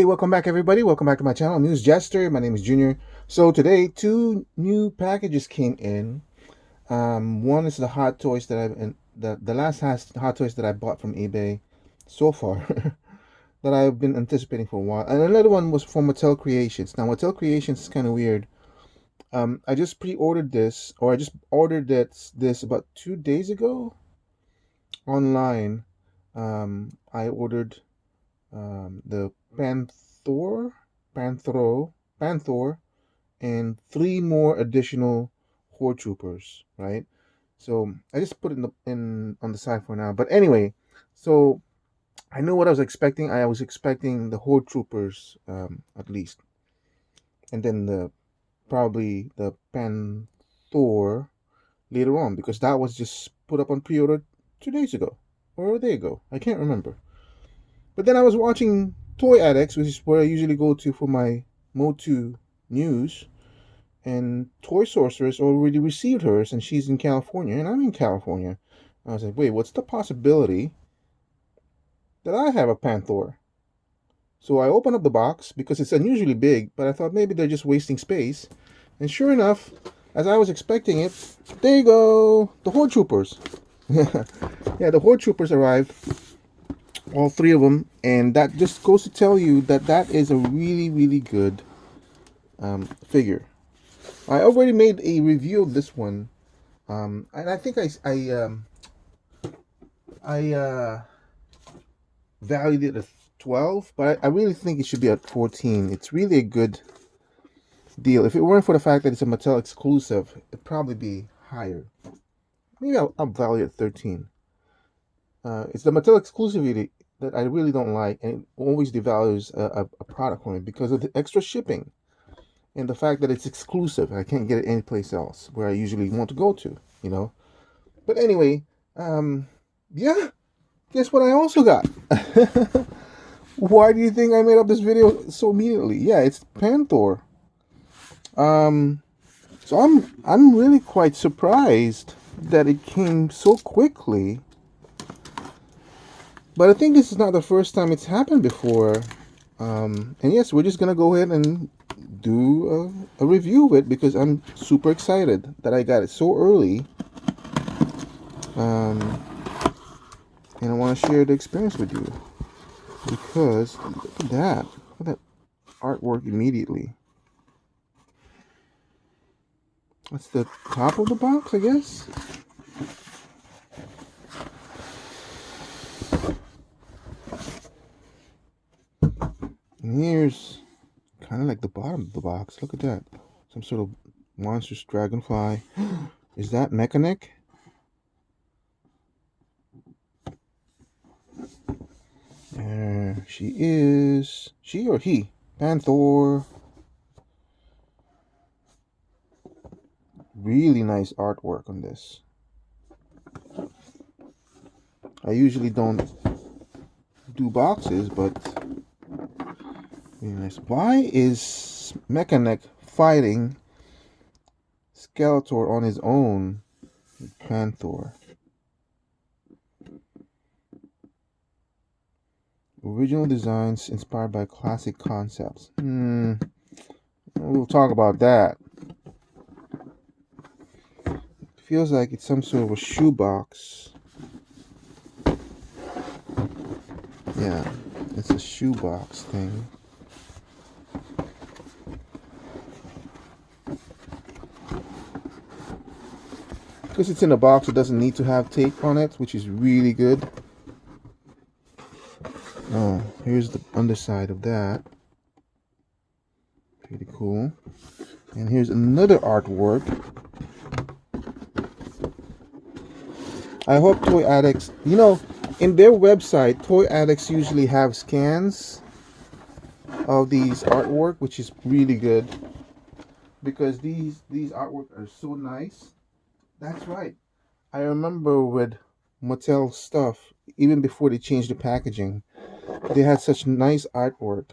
Hey, welcome back, everybody. Welcome back to my channel, News Jester. My name is Junior. So today, two new packages came in. One is the hot toys that the last hot toys that I bought from eBay so far that I've been anticipating for a while, and another one was from Mattel Creations. Now, Mattel Creations is kind of weird. I just pre-ordered this, or I just ordered this about 2 days ago online. I ordered the Panthor, Panthor, and three more additional Horde Troopers, right? So I just put it in on the side for now. But anyway, so I knew what I was expecting. I was expecting the Horde Troopers, at least, and then the probably the Panthor later on, because that was just put up on pre-order 2 days ago or a day ago. I can't remember. But then I was watching Toy Addicts, which is where I usually go to for my Motu news, and Toy Sorceress already received hers, and she's in California, and I'm in California. I was like, wait, what's the possibility that I have a Panthor? So I opened up the box because it's unusually big, but I thought maybe they're just wasting space. And sure enough, as I was expecting it, there you go, the Horde Troopers. Yeah, the Horde Troopers arrived, all three of them, and that just goes to tell you that that is a really good figure. I already made a review of this one, and I think I valued it at 12, but I really think it should be at 14. It's really a good deal. If it weren't for the fact that it's a Mattel exclusive, it'd probably be higher. Maybe I'll value it at 13. It's the Mattel exclusivity that I really don't like, and it always devalues a product for me because of the extra shipping and the fact that it's exclusive. I can't get it anyplace else where I usually want to go to, you know. But anyway, yeah, guess what I also got? Why do you think I made up this video so immediately? Yeah, it's Panthor. Um, so I'm really quite surprised that it came so quickly. But I think this is not the first time it's happened before. And yes, we're just gonna go ahead and do a review of it because I'm super excited that I got it so early. Um, and I want to share the experience with you because look at that artwork immediately. That's the top of the box, I guess. And here's kind of like the bottom of the box. Look at that. Some sort of monstrous dragonfly. Is that Mechanic? There she is. She or he? Panthor. Really nice artwork on this. I usually don't do boxes, but really nice. Why is Mechanic fighting Skeletor on his own with Panthor? Original designs inspired by classic concepts. We'll talk about that. Feels like it's some sort of a shoebox. Yeah, it's a shoebox thing. Because it's in a box, it doesn't need to have tape on it, which is really good. Oh, here's the underside of that. Pretty cool. And here's another artwork. I hope Toy Addicts, you know, in their website, Toy Addicts usually have scans of these artwork, which is really good because these artwork are so nice. That's right. I remember with Mattel stuff, even before they changed the packaging, they had such nice artwork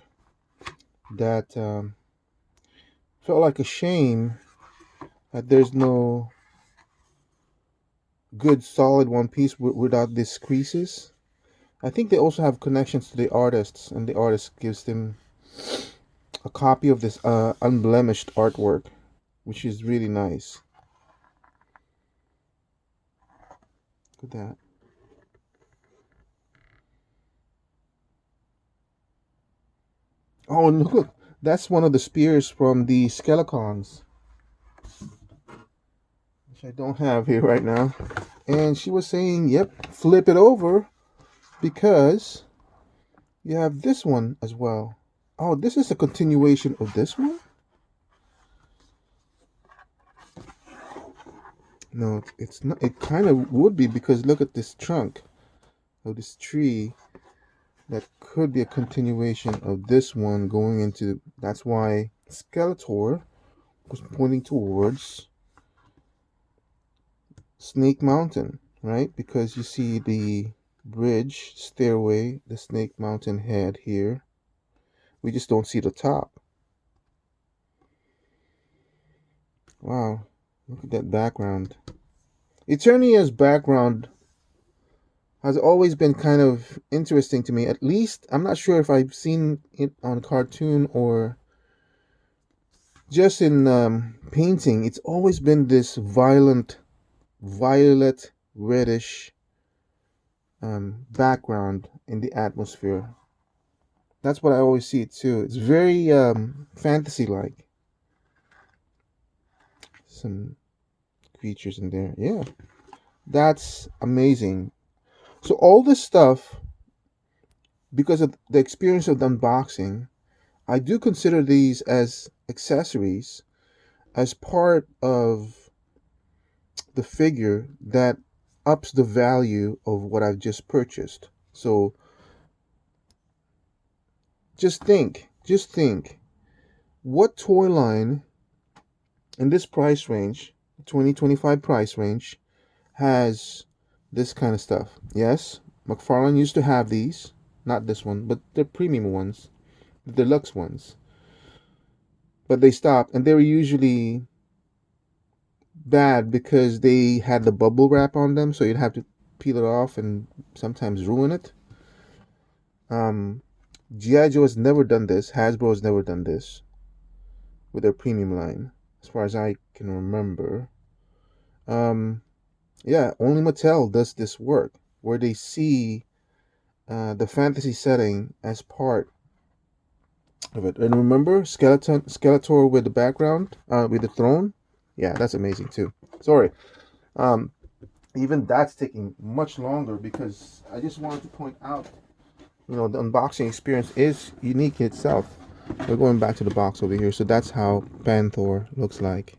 that felt like a shame that there's no good solid one piece without these creases. I think they also have connections to the artists, and the artist gives them a copy of this unblemished artwork, which is really nice. Look at that. Oh, look, that's one of the spears from the Skelecons, which I don't have here right now. And she was saying, yep, flip it over because you have this one as well. Oh, this is a continuation of this one? No, it's not. It kind of would be because look at this trunk of this tree. That could be a continuation of this one going into. That's why Skeletor was pointing towards Snake Mountain, right? Because you see the bridge, stairway, the Snake Mountain head here. We just don't see the top. Wow, look at that background. Eternia's background has always been kind of interesting to me. At least, I'm not sure if I've seen it on cartoon or just in painting. It's always been this violent, violet, reddish background in the atmosphere. That's what I always see it too. It's very fantasy-like. Some creatures in there. Yeah, that's amazing. So all this stuff, because of the experience of the unboxing, I do consider these as accessories, as part of the figure that ups the value of what I've just purchased. So just think, what toy line in this price range, 2025 price range, has this kind of stuff? Yes, McFarlane used to have these, not this one, but the premium ones, the deluxe ones. But they stopped, and they were usually bad because they had the bubble wrap on them, so you'd have to peel it off and sometimes ruin it. G.I. Joe has never done this. Hasbro has never done this with their premium line, as far as I can remember. Yeah, only Mattel does this work, where they see the fantasy setting as part of it. And remember Skeletor with the background, with the throne? Yeah, that's amazing too. Sorry. Um, Even that's taking much longer because I just wanted to point out, the unboxing experience is unique in itself. We're going back to the box over here. So that's how Panthor looks like.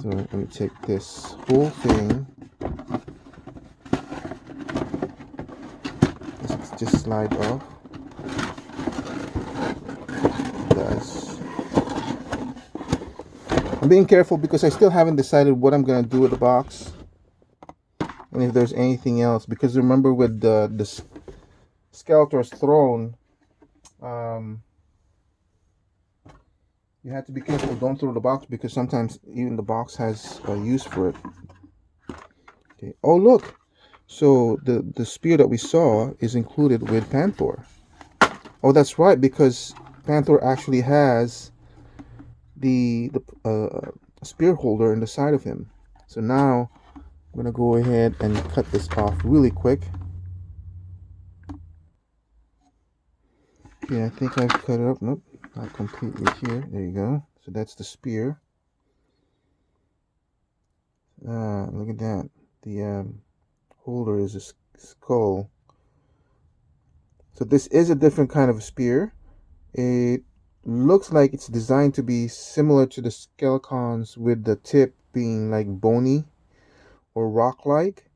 So let me take this whole thing. Let's just slide off. Guys, I'm being careful because I still haven't decided what I'm gonna do with the box, and if there's anything else. Because remember, with the Skeletor's throne, you have to be careful. Don't throw the box because sometimes even the box has a use for it. Okay. Oh look, so the spear that we saw is included with Panthor. Oh, that's right, because Panthor actually has the spear holder in the side of him. So now I'm gonna go ahead and cut this off really quick. Yeah, I think I've cut it up. Nope, not completely here. There you go. So that's the spear. Look at that. The holder is a skull. So this is a different kind of spear. It looks like it's designed to be similar to the Skelecons, with the tip being like bony or rock-like.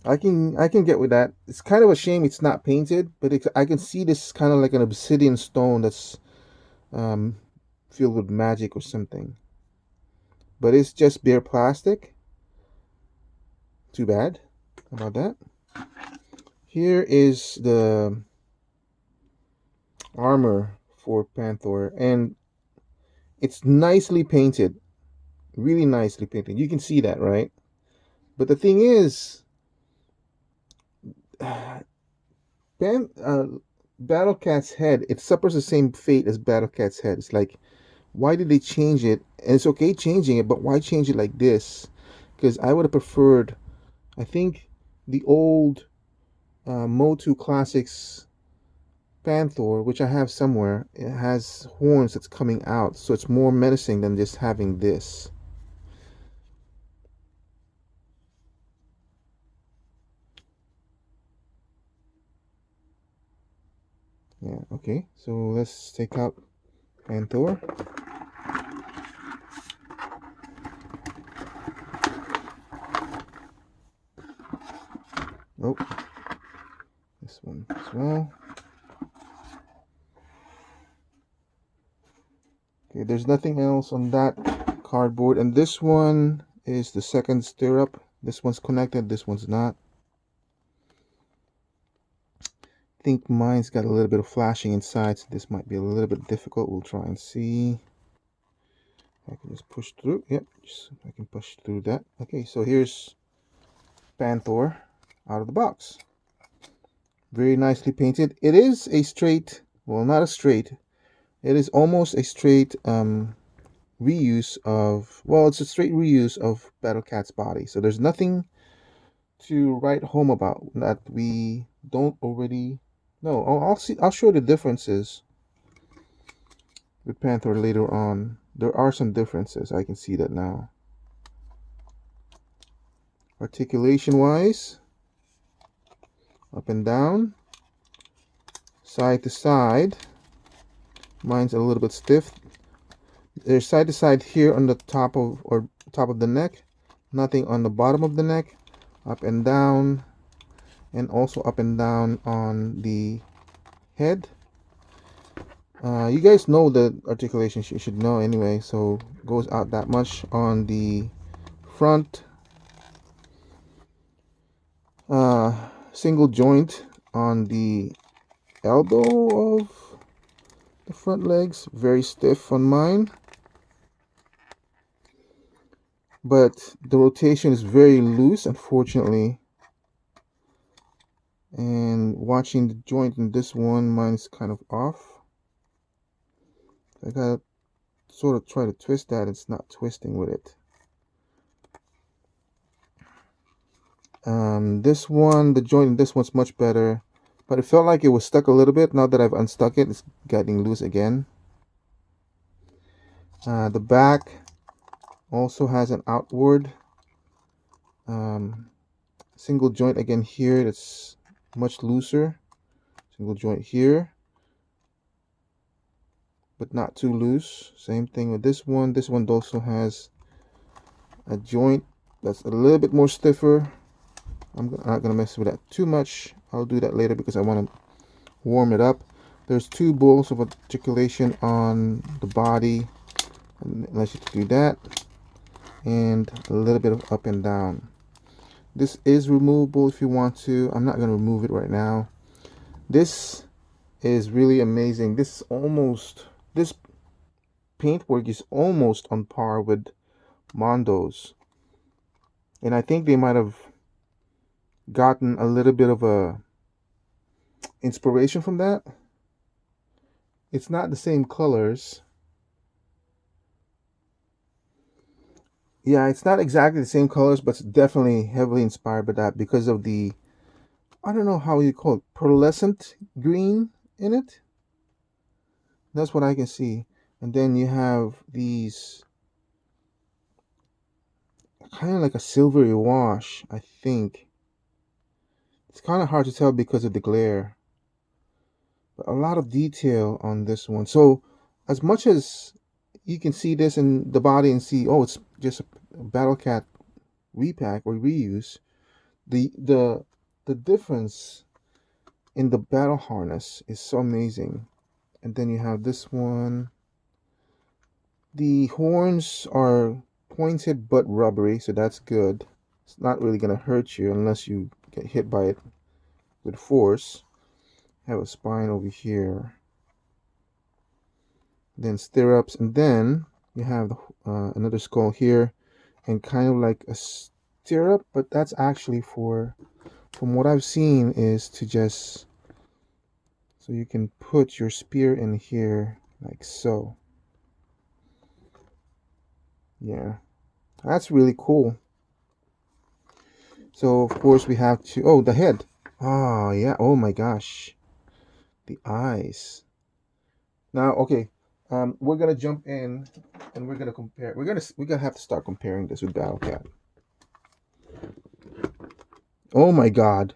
I can get with that. It's kind of a shame it's not painted, but I can see this kind of like an obsidian stone that's filled with magic or something. But it's just bare plastic. Too bad about that. Here is the armor for Panthor, and it's nicely painted. Really nicely painted. You can see that, right? But the thing is, Battlecat's head, it suffers the same fate as Battlecat's head. It's like, why did they change it? And it's okay changing it, but why change it like this? Because I would have preferred, I think, the old Motu Classics Panthor, which I have somewhere. It has horns that's coming out, so it's more menacing than just having this. Yeah, okay, so let's take out Panthor. Oh, this one as well. Okay, there's nothing else on that cardboard, and this one is the second stirrup. This one's connected, this one's not. I think mine's got a little bit of flashing inside, so this might be a little bit difficult. We'll try and see. I can just push through. Yep, I can push through that. Okay, so here's Panthor out of the box. Very nicely painted. It is a straight, well, not a straight. It is almost a straight reuse of, well, it's a straight reuse of Battlecat's body. So there's nothing to write home about that we don't already know. I'll show the differences with Panthor later on. There are some differences. I can see that now. Articulation wise, up and down, side to side. Mine's a little bit stiff. There's side to side here on the top of the neck, nothing on the bottom of the neck. Up and down, and also up and down on the head. You guys know the articulation, you should know anyway, so goes out that much on the front. Single joint on the elbow of the front legs, very stiff on mine, but the rotation is very loose, unfortunately. And watching the joint in this one, mine's kind of off. I gotta sort of try to twist that. It's not twisting with it. This one, the joint in this one's much better, but it felt like it was stuck a little bit. Now that I've unstuck it, it's getting loose again. The back also has an outward single joint again here. That's much looser. Single joint here, but not too loose. Same thing with this one. This one also has a joint that's a little bit more stiffer. I'm not gonna mess with that too much. I'll do that later because I want to warm it up. There's two balls of articulation on the body, and it allows you to do that, and a little bit of up and down. This is removable if you want to. I'm not gonna remove it right now. This is really amazing. This paintwork is almost on par with Mondo's, and I think they might have gotten a little bit of a inspiration from that. It's not the same colors. Yeah, it's not exactly the same colors, but it's definitely heavily inspired by that because of the, I don't know how you call it, pearlescent green in it. That's what I can see. And then you have these kind of like a silvery wash, I think. It's kind of hard to tell because of the glare. But a lot of detail on this one. So as much as you can see this in the body and see, oh, it's just a Battlecat repack or reuse, the difference in the battle harness is so amazing. And then you have this one. The horns are pointed but rubbery, so that's good. It's not really going to hurt you unless you get hit by it with force. I have a spine over here. Then stirrups, and then you have another skull here, and kind of like a stirrup, but that's actually for, from what I've seen, is to just So you can put your spear in here like so. Yeah, that's really cool. So of course we have to, oh, the head. Oh yeah, oh my gosh. The eyes. Now, okay, we're gonna jump in and we're gonna compare. We're gonna have to start comparing this with Battlecat. Oh my God,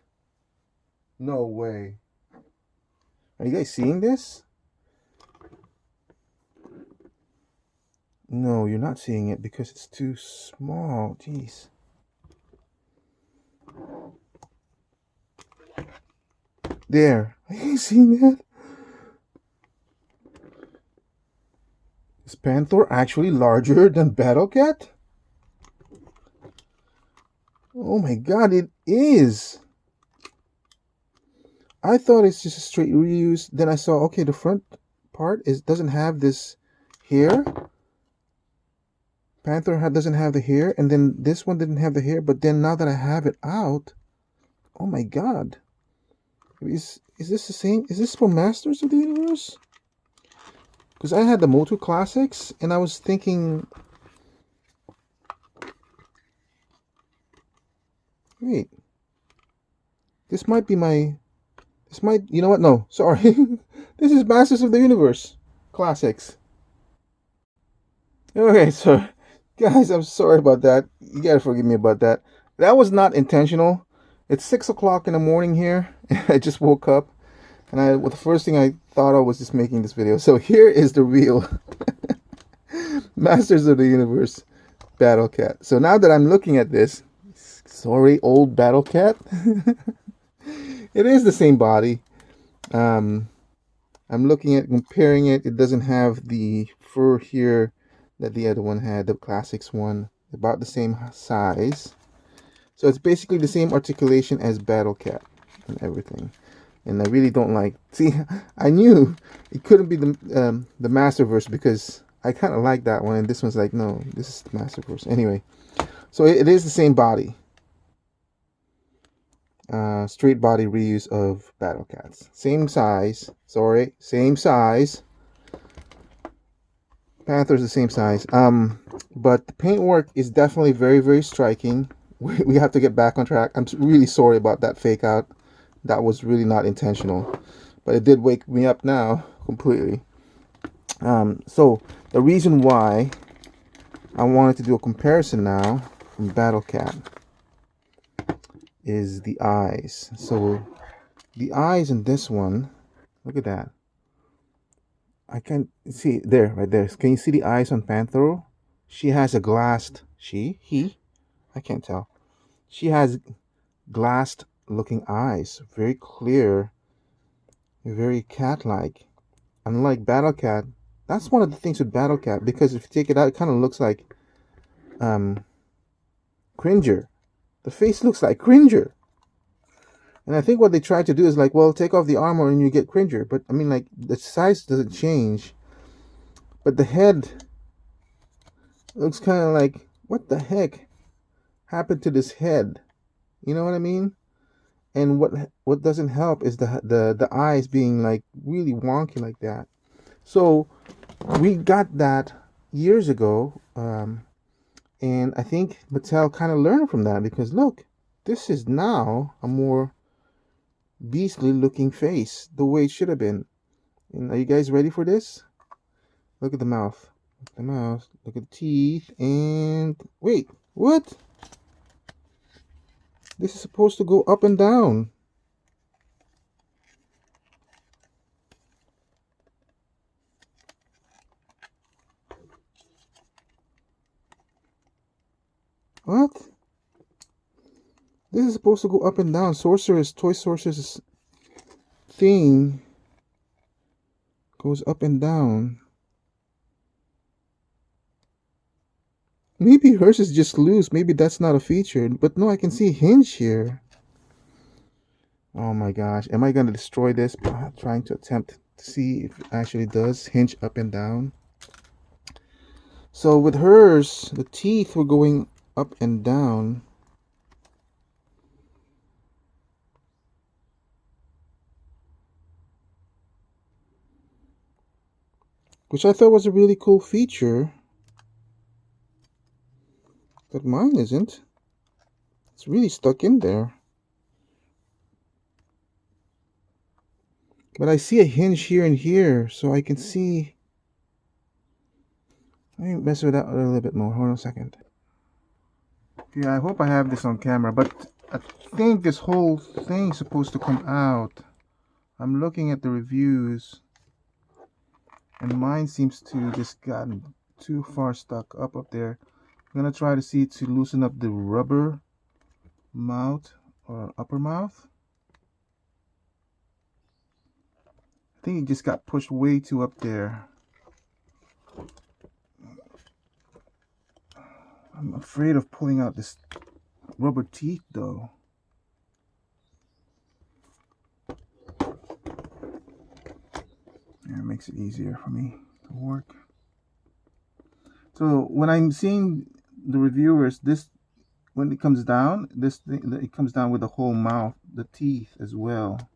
no way. Are you guys seeing this? No, you're not seeing it because it's too small. Jeez. There. Are you seeing that? Is Panthor actually larger than Battlecat? Oh my God, it is. I thought it's just a straight reuse. Then I saw, okay, the front part doesn't have this hair. Panthor doesn't have the hair, and then this one didn't have the hair. But then now that I have it out, oh my God, is this the same? Is this for Masters of the Universe? Because I had the Moto Classics, and I was thinking, wait, this might be my. This might, you know what? No, sorry. This is Masters of the Universe Classics. Okay, so guys, I'm sorry about that. You gotta forgive me about that. That was not intentional. It's 6 o'clock in the morning here. I just woke up, and well, the first thing I thought of was just making this video. So here is the real Masters of the Universe Battlecat. So now that I'm looking at this, sorry, old Battlecat. It is the same body. I'm looking at comparing it. It doesn't have the fur here that the other one had, the classics one. About the same size. So it's basically the same articulation as Battlecat and everything. And I really don't like. See, I knew it couldn't be the Masterverse because I kind of like that one, and this one's like, no, this is the Masterverse. Anyway, so it is the same body. Straight body reuse of Battlecats. Same size. Sorry, same size. Panther's the same size. But the paintwork is definitely very, very striking. We have to get back on track. I'm really sorry about that fake out. That was really not intentional, but it did wake me up now completely. So the reason why I wanted to do a comparison now from Battlecat is the eyes. So the eyes in this one, look at that. I can see there, right there. Can you see the eyes on Panthor? She has a glassed, he, I can't tell. She has glassed looking eyes, very clear, very cat-like. Unlike Battlecat, that's one of the things with Battlecat, because if you take it out, it kind of looks like Cringer. The face looks like Cringer. And I think what they tried to do is like, well, take off the armor and you get Cringer. But I mean, like, the size doesn't change. But the head looks kind of like, what the heck happened to this head? You know what I mean? And what doesn't help is the eyes being like really wonky like that. So we got that years ago, and I think Mattel kind of learned from that, because look, this is now a more beastly looking face, the way it should have been. And are you guys ready for this? Look at the mouth. Look at the mouth. Look at the teeth. And wait, what? This is supposed to go up and down. What? This is supposed to go up and down. Toy Sorcerer's thing goes up and down. Maybe hers is just loose. Maybe that's not a feature. But no, I can see hinge here. Oh my gosh. Am I going to destroy this by trying to attempt to see if it actually does hinge up and down? So with hers, the teeth were going up and down. which I thought was a really cool feature, but mine isn't. It's really stuck in there. But I see a hinge here and here, so I can see. Let me mess with that a little bit more. Hold on a second. Yeah, I hope I have this on camera, but I think this whole thing's supposed to come out. I'm looking at the reviews, and mine seems to just gotten too far stuck up there. I'm gonna try to see to loosen up the rubber mouth or upper mouth. I think it just got pushed way too up there. I'm afraid of pulling out this rubber teeth though. Yeah, it makes it easier for me to work. So when I'm seeing the reviewers, this, when it comes down, this thing, it comes down with the whole mouth, the teeth as well.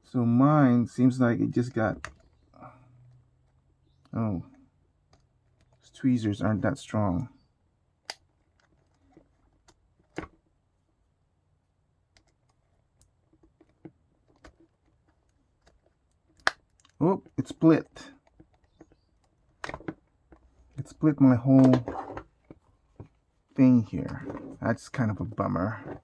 So mine seems like it just got, oh, these tweezers aren't that strong. Oh, it split. It split my whole thing here. That's kind of a bummer.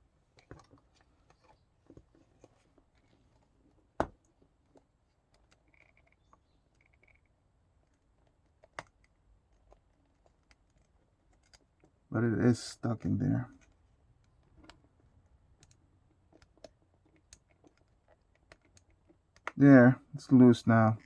But it is stuck in there. There, it's loose now.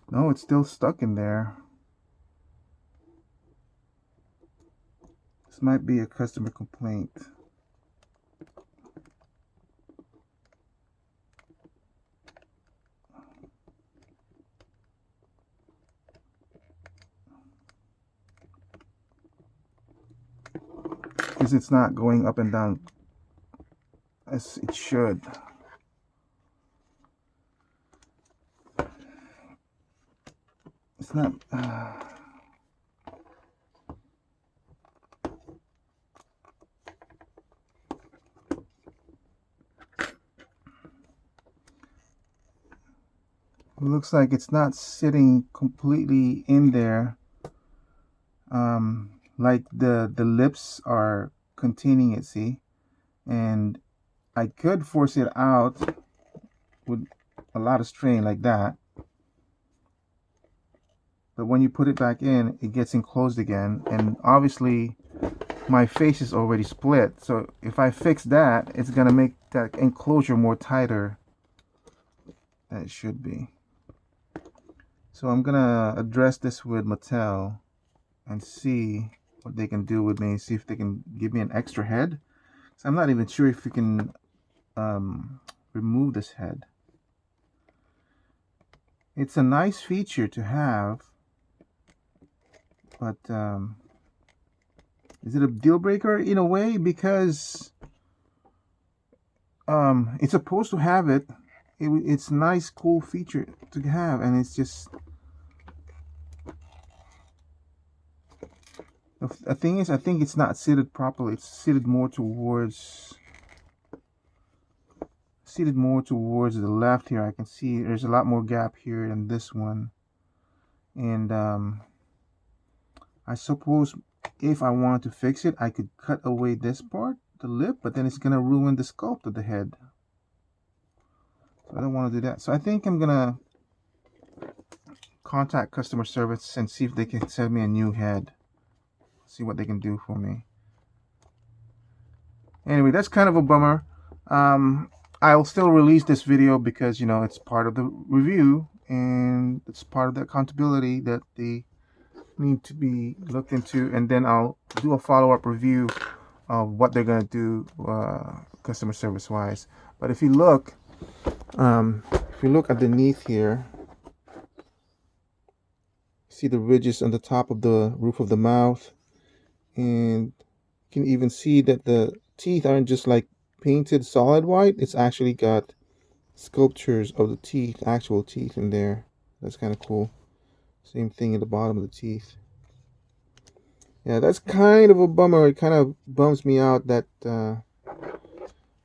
No, it's still stuck in there. This might be a customer complaint. Because it's not going up and down as it should. It's not. It looks like it's not sitting completely in there. Like the lips are containing it, see? And I could force it out with a lot of strain like that. But when you put it back in, it gets enclosed again. And obviously my face is already split. So if I fix that, it's gonna make that enclosure more tighter than it should be. So I'm gonna address this with Mattel and see what they can do with me, see if they can give me an extra head. So I'm not even sure if we can remove this head. It's a nice feature to have, but is it a deal breaker in a way? Because it's supposed to have it. It's a nice, cool feature to have, and it's just, the thing is, I think it's not seated properly. It's seated more towards the left here. I can see there's a lot more gap here than this one. And I suppose if I wanted to fix it, I could cut away this part, the lip, but then it's gonna ruin the sculpt of the head. So I don't want to do that. So I think I'm gonna contact customer service and see if they can send me a new head. See what they can do for me. Anyway, that's kind of a bummer. I'll still release this video because, you know, it's part of the review and it's part of the accountability that they need to be looked into, and then I'll do a follow-up review of what they're gonna do customer service wise. But if you look underneath here, See the ridges on the top of the roof of the mouth, and you can even see that the teeth aren't just like painted solid white. It's actually got sculptures of the teeth, actual teeth in there. That's kind of cool. Same thing at the bottom of the teeth. Yeah, that's kind of a bummer. It kind of bums me out that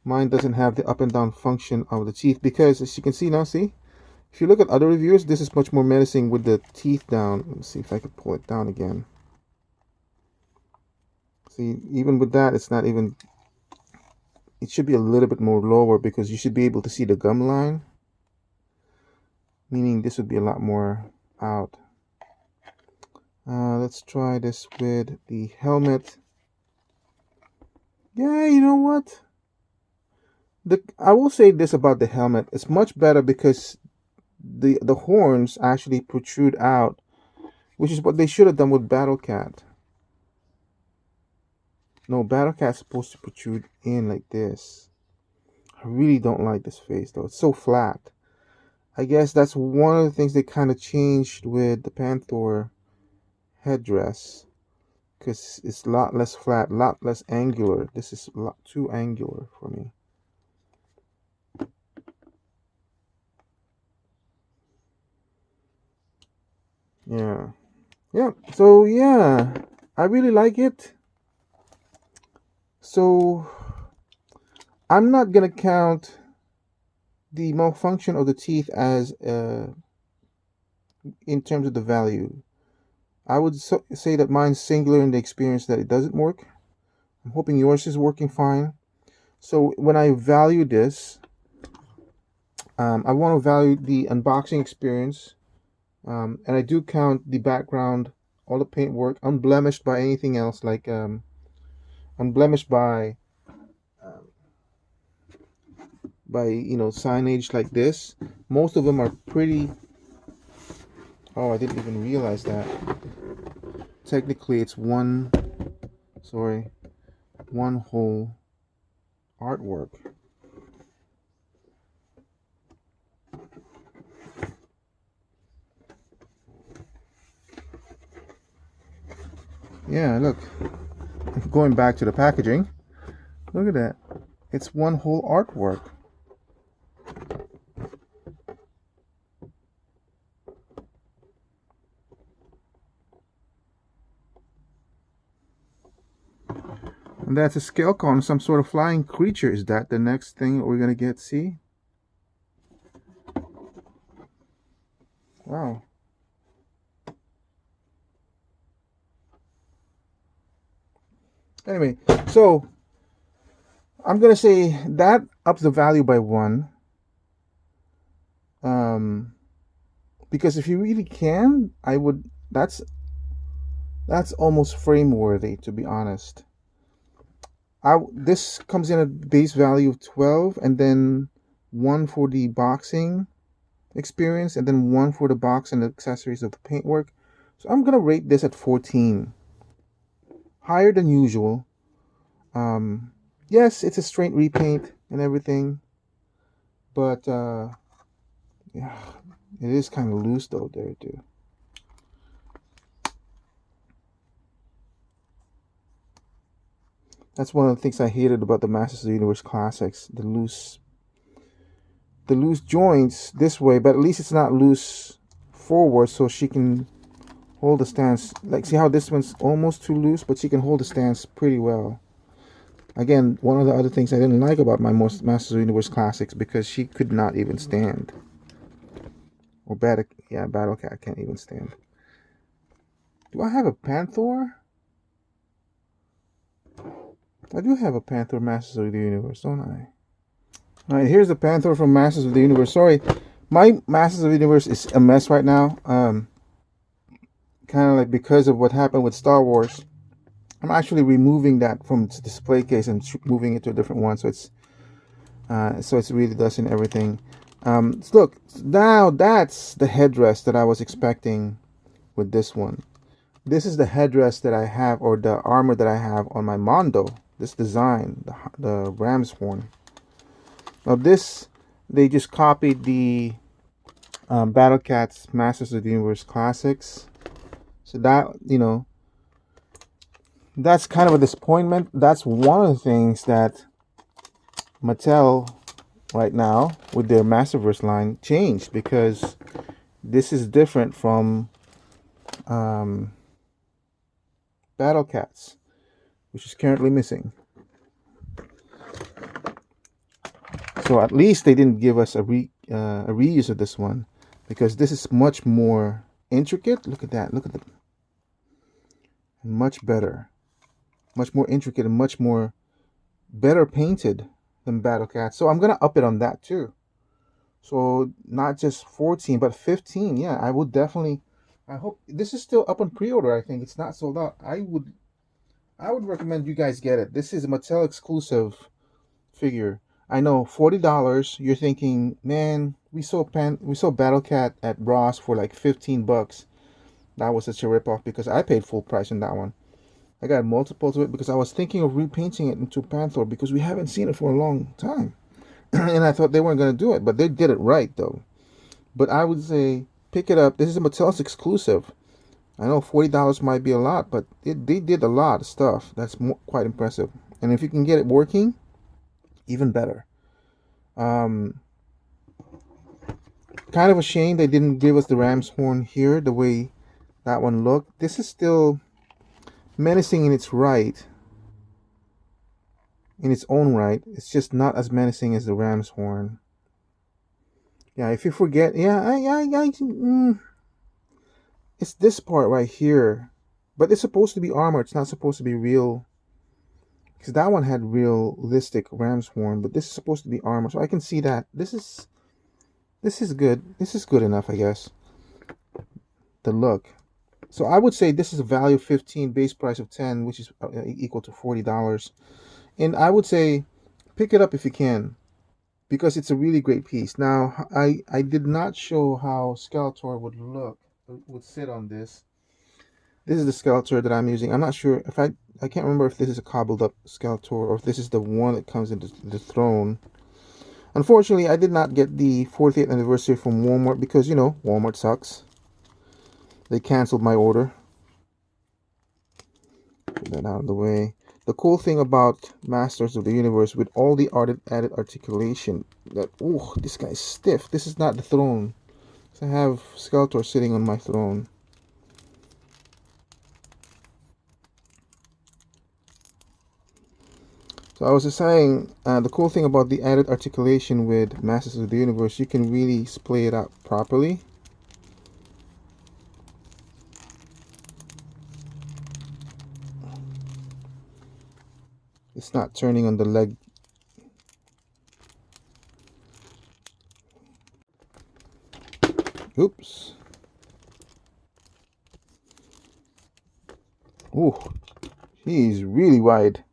mine doesn't have the up and down function of the teeth, because as you can see now, see? If you look at other reviewers, this is much more menacing with the teeth down. Let's see if I can pull it down again. See, even with that, it's not even... It should be a little bit more lower, because you should be able to see the gum line. Meaning this would be a lot more out. Let's try this with the helmet. Yeah, you know what? I will say this about the helmet. It's much better because the horns actually protrude out, which is what they should have done with Battlecat. No, Battlecat's supposed to protrude in like this. I really don't like this face though. It's so flat. I guess that's one of the things they kind of changed with the Panthor headdress, because it's a lot less flat, a lot less angular. This is a lot too angular for me. Yeah. Yeah. So yeah, I really like it. So I'm not gonna count the malfunction of the teeth as in terms of the value. I would say that mine's singular in the experience that it doesn't work. I'm hoping yours is working fine. So when I value this, I want to value the unboxing experience, and I do count the background, all the paintwork, unblemished by anything else, like unblemished by signage like this. Most of them are pretty... Oh, I didn't even realize that. Technically, it's one whole artwork. Yeah, look. Going back to the packaging, look at that. It's one whole artwork. And that's a scale cone, some sort of flying creature. Is that the next thing we're gonna get? See? Wow. Anyway, so I'm gonna say that ups the value by 1. Because if you really can, I would. That's almost frame worthy, to be honest. This comes in a base value of 12, and then 1 for the boxing experience, and then 1 for the box and the accessories of the paintwork. So I'm gonna rate this at 14. Higher than usual. Yes, it's a straight repaint and everything, but yeah, it is kind of loose though there too. That's one of the things I hated about the Masters of the Universe Classics, the loose joints this way, but at least it's not loose forward, so she can hold the stance. Like, see how this one's almost too loose, but she can hold the stance pretty well. Again, one of the other things I didn't like about my Masters of the Universe Classics, because she could not even stand. Or Battlecat can't even stand. Do I have a Panthor? I do have a Panthor Masters of the Universe, don't I? Alright, here's the Panthor from Masters of the Universe. Sorry, my Masters of the Universe is a mess right now. Kind of like because of what happened with Star Wars. I'm actually removing that from its display case and moving it to a different one, so it's really dusting everything. So look, now that's the headdress that I was expecting with this one. This is the headdress that I have, or the armor that I have on my Mondo. This design, the ram's horn. Now this, they just copied the Battlecat's Masters of the Universe Classics So that, that's kind of a disappointment. That's one of the things that Mattel right now with their Masterverse line changed, because this is different from um, Battlecats, which is currently missing. So at least they didn't give us a reuse of this one, because this is much more intricate. Look at that. Look at the much better, much more intricate, and much more better painted than Battlecat. So I'm gonna up it on that too. So not just 14, but 15. Yeah, I would definitely. I hope this is still up on pre-order. I think it's not sold out. I would recommend you guys get it. This is a Mattel exclusive figure. I know $40. You're thinking, man, we saw Battlecat at Ross for like $15. That was such a ripoff, because I paid full price on that one. I got multiples of it because I was thinking of repainting it into Panthor, because we haven't seen it for a long time. And I thought they weren't going to do it, but they did it right though. But I would say pick it up. This is a Mattel's exclusive. I know $40 might be a lot, but they did a lot of stuff. That's quite impressive. And if you can get it working, even better. Um, Kind of a shame they didn't give us the ram's horn here the way that one looked. This is still menacing in its right, in its own right. It's just not as menacing as the ram's horn. Yeah, if you forget, yeah, it's this part right here, but it's supposed to be armor. It's not supposed to be real, because that one had realistic ram's horn, but this is supposed to be armor. So I can see that this is good. This is good enough, I guess. The look. So I would say this is a value of 15, base price of 10, which is equal to $40. And I would say pick it up if you can, because it's a really great piece. Now, I did not show how Skeletor would sit on this. This is the Skeletor that I'm using. I'm not sure if I can't remember if this is a cobbled up Skeletor or if this is the one that comes into the throne. Unfortunately, I did not get the 40th anniversary from Walmart because, Walmart sucks. They canceled my order. Put that out of the way. The cool thing about Masters of the Universe, with all the added articulation, that, oh, this guy's stiff. This is not the throne. So I have Skeletor sitting on my throne. So I was just saying, the cool thing about the added articulation with Masters of the Universe, you can really splay it out properly. It's not turning on the leg. Oops. Ooh, he's really wide.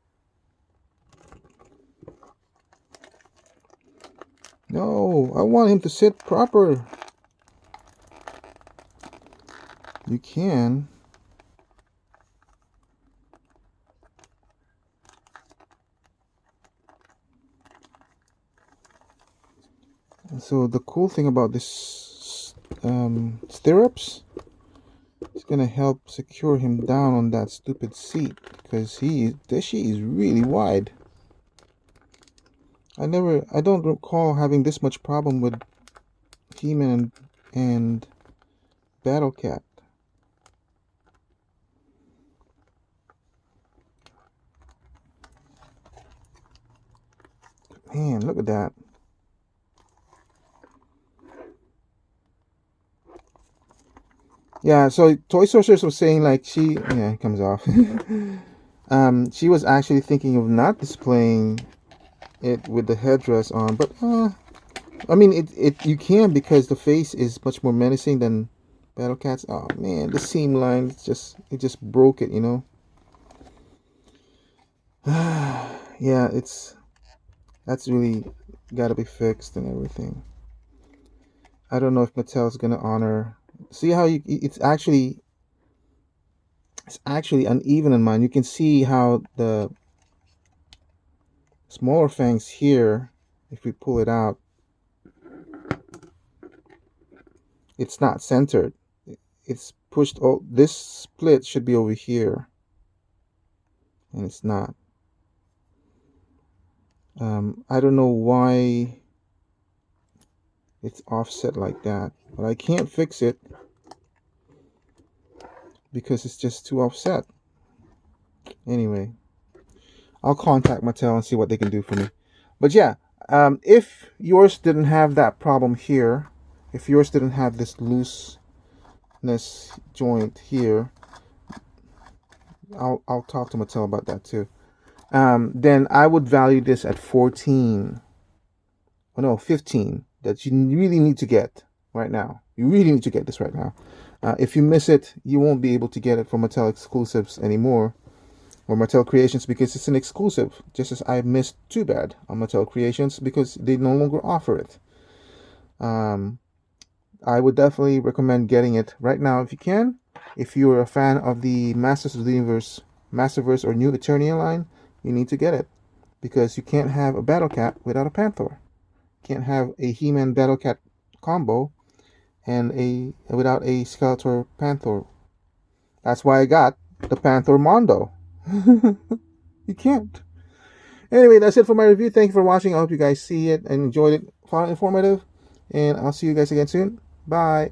No, I want him to sit proper. You can. And so the cool thing about this stirrups, it's gonna help secure him down on that stupid seat, because this seat is really wide. I don't recall having this much problem with He-Man and Battlecat. Man, look at that. Yeah, so Toy Sorceress was saying like it comes off. She was actually thinking of not displaying it with the headdress on, but I mean it you can, because the face is much more menacing than Battlecat's. Oh man, the seam line it just broke it, Yeah, that's really got to be fixed and everything. I don't know if Mattel's gonna honor. See how it's actually uneven in mine. You can see how the smaller fangs here, if we pull it out, it's not centered. It's pushed all this split should be over here, and it's not. I don't know why it's offset like that, but I can't fix it because it's just too offset. Anyway, I'll contact Mattel and see what they can do for me. But yeah, if yours didn't have that problem here, if yours didn't have this looseness joint here, I'll talk to Mattel about that too. Then I would value this at 14. Oh no, 15. That you really need to get right now. You really need to get this right now. If you miss it, you won't be able to get it from Mattel exclusives anymore, or Mattel Creations, because it's an exclusive. Just as I missed Too Bad on Mattel Creations because they no longer offer it. I would definitely recommend getting it right now if you can. If you're a fan of the Masters of the Universe, Masterverse, or New Eternia line, you need to get it because you can't have a Battlecat without a Panthor. Can't have a He-Man Battlecat combo and without a Skeletor Panthor. That's why I got the Panthor Mondo. You can't. Anyway, that's it for my review. Thank you for watching. I hope you guys see it and enjoyed it. Found it informative. And I'll see you guys again soon. Bye.